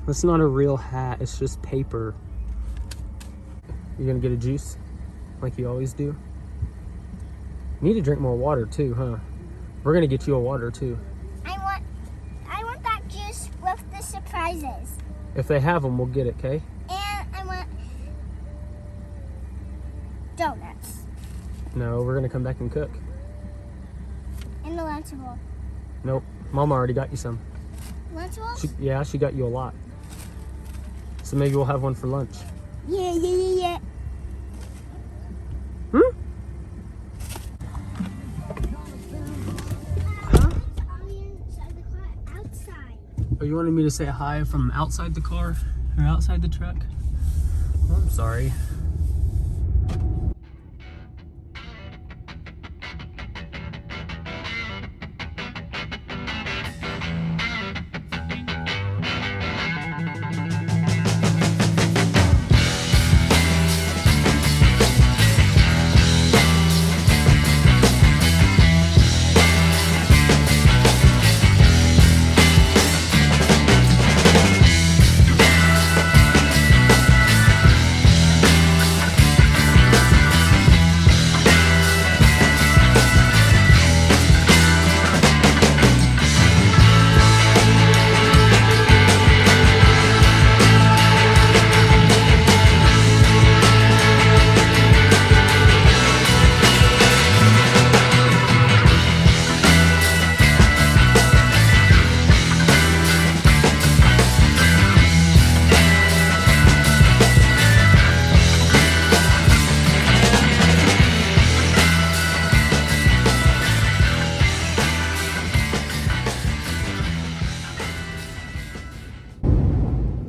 That's not a real hat. It's just paper. You gonna get a juice like you always do? You need to drink more water too, huh? We're gonna get you a water too. I want that juice with the surprises. If they have them, we'll get it, okay? And I want donuts. No, we're gonna come back and cook. And the Lunchable. Nope, Mama already got you some. Lunchables? Yeah, she got you a lot. So maybe we'll have one for lunch. Yeah. Hmm? Oh, you wanted me to say hi from outside the car or outside the truck? Oh, I'm sorry.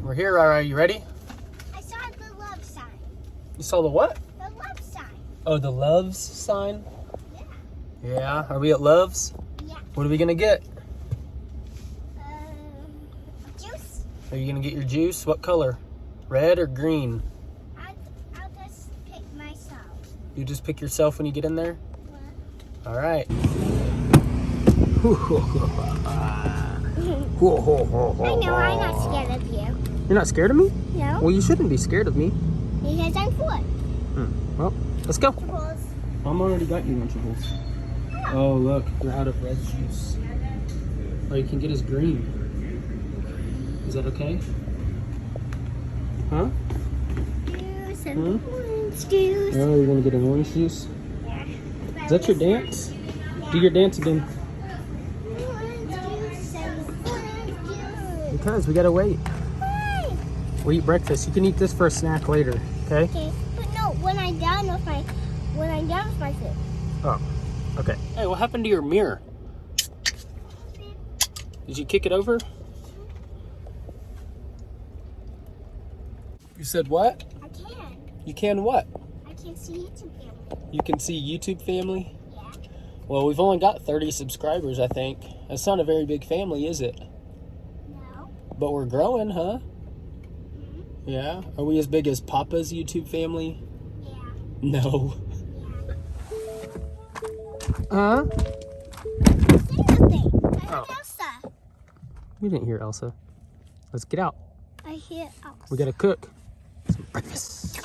We're here, RhyRhy. You ready? I saw the love sign. You saw the what? The love sign. Oh, the Loves sign? Yeah. Yeah. Are we at Loves? Yeah. What are we gonna get? Juice. Are you gonna get your juice? What color? Red or green? I'll just pick myself. You just pick yourself when you get in there? Yeah. All right. I know, I'm not scared of you. You're not scared of me? No. Well, you shouldn't be scared of me. Because I'm foot. Well, let's go. Lunchables. Mom already got you Lunchables. Oh, look, we're out of red juice. All you can get is green. Is that okay? Huh? Juice and orange juice. Oh, you're gonna get an orange juice? Yeah. Is that your dance? Do your dance again. Orange juice and orange juice. Because we gotta wait. Why? We eat breakfast. You can eat this for a snack later, okay? Okay, but no, when I'm done with my food. Oh, okay. Hey, what happened to your mirror? Did you kick it over? You said what? I can. You can what? I can see YouTube family. You can see YouTube family? Yeah. Well, we've only got 30 subscribers, I think. That's not a very big family, is it? No. But we're growing, huh? Mm-hmm. Yeah? Are we as big as Papa's YouTube family? Yeah. No. Yeah. Huh? Say nothing. I heard Oh. Elsa. We didn't hear Elsa. Let's get out. I hear Elsa. We gotta cook some breakfast.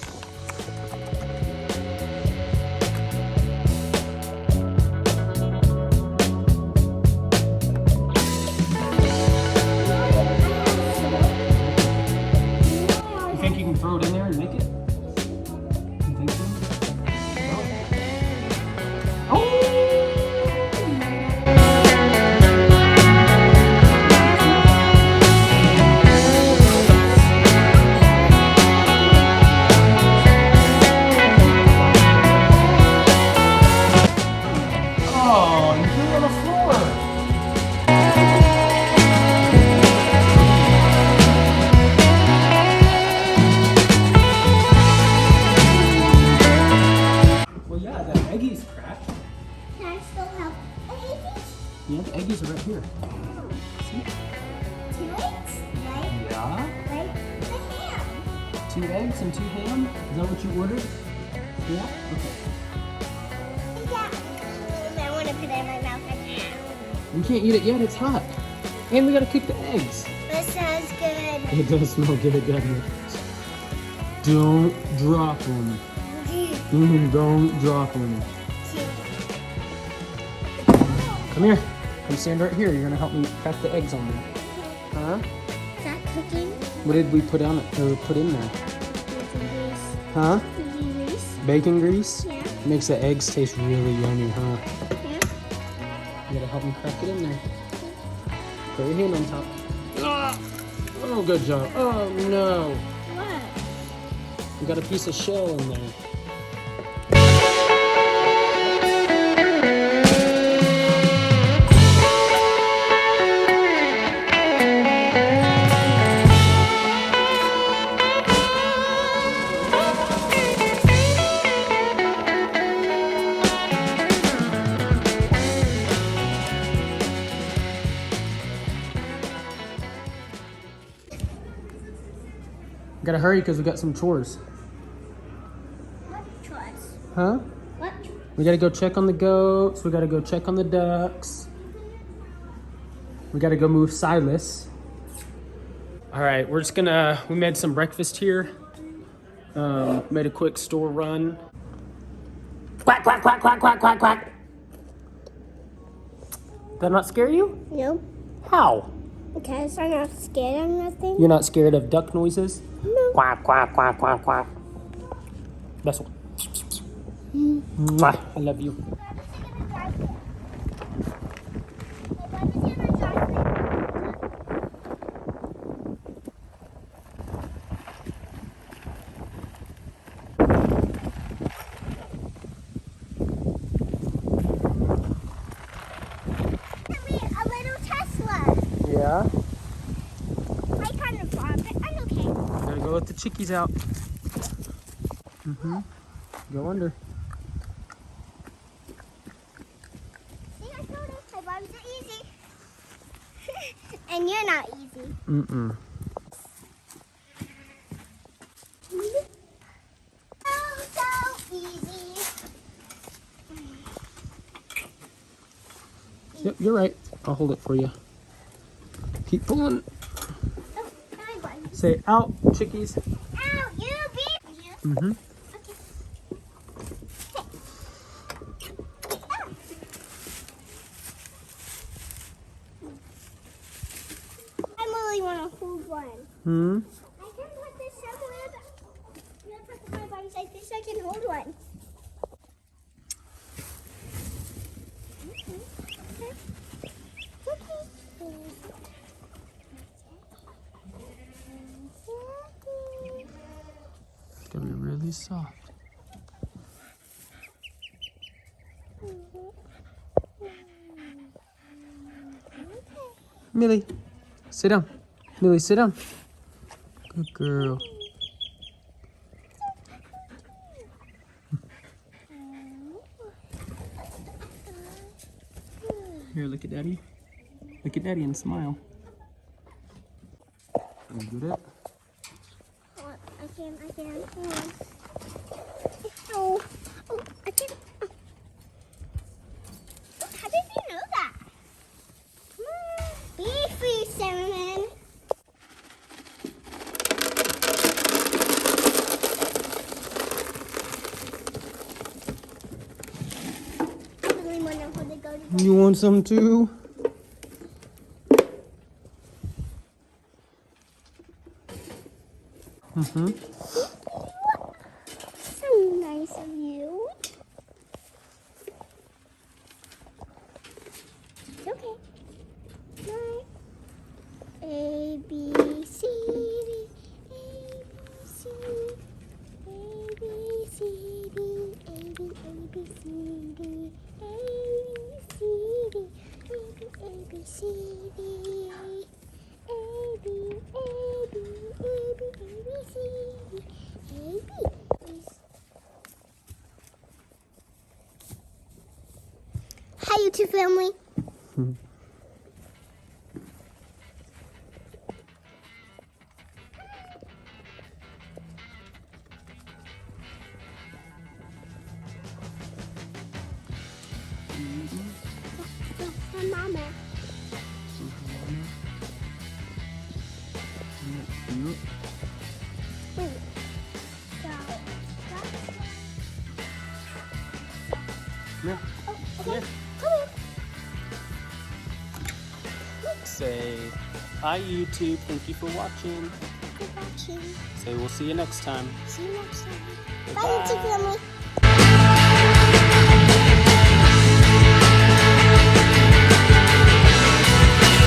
You think you can throw it in there and make it? You think so? No. Oh! Oh, you threw it on the floor. Well, yeah, the eggies cracked. Can I still have eggs? Yeah, the eggies are right here. See? 2 eggs? Right? Yeah. Right? The ham. 2 eggs and 2 ham. Is that what you ordered? Yeah? Okay. Yeah. I want to put it in my mouth right now. We can't eat it yet, it's hot. And we gotta cook the eggs. That sounds good. It does smell good, doesn't it? Don't drop them. Don't drop them. Come here. Come stand right here. You're gonna help me crack the eggs on there. Huh? Is that cooking? What did we put on it or put in there? Bacon grease. Huh? Bacon grease. Bacon grease? Yeah. Makes the eggs taste really yummy, huh? Yeah. You gotta help me crack it in there. Put your hand on top. Ah! Oh, good job. Oh no. What? You got a piece of shell in there. Gotta hurry because we got some chores. What chores? Huh? What chores? We gotta go check on the goats. We gotta go check on the ducks. We gotta go move Silas. All right, we're just gonna, we made some breakfast here. Made a quick store run. Quack, quack, quack, quack, quack, quack, quack. Did that not scare you? No. How? Because I'm not scared of nothing. You're not scared of duck noises? No. Quack, quack, quack, quack, quack. That's one. Mwah, I love you. A little Tesla. Yeah? I kind of bought it. I'm okay. Gotta go let the chickies out. Go under. See, I told you, my buns are easy. And you're not easy. Mm-mm. So easy. Yep, you're right. I'll hold it for you. Keep pulling. Oh, my buns. Say out, chickies. Ow, you beat me. Mm-hmm. I really want to hold one. Hmm? I can put this somewhere, but I'm going to put my buns like this so I can hold one. It's gonna be really soft. Millie, sit down. Millie, sit down. Good girl. Here, look at Daddy. Look at Daddy and smile. You get it? I can. Hold on. Oh, I can. Oh. How did you know that? Come on. Be free, Cinnamon. I really want to hold the goat. You want some too? Mm-hmm. So nice of you. It's okay. My A, B, C, D, A, B, C, A, B, C, D, A, B, A, B, C, D, A, B, C, D, A, B, C, D, A, B, A, B, A, B, A, B, C, D, A, B. Hi, YouTube family. That's my mama. cute. Ooh. So, that's... Come here. Oh, Come okay. here. Come here. Say hi, YouTube. Thank you for watching. Good watching. Say we'll see you next time. See you next time. Bye, Bye. YouTube family.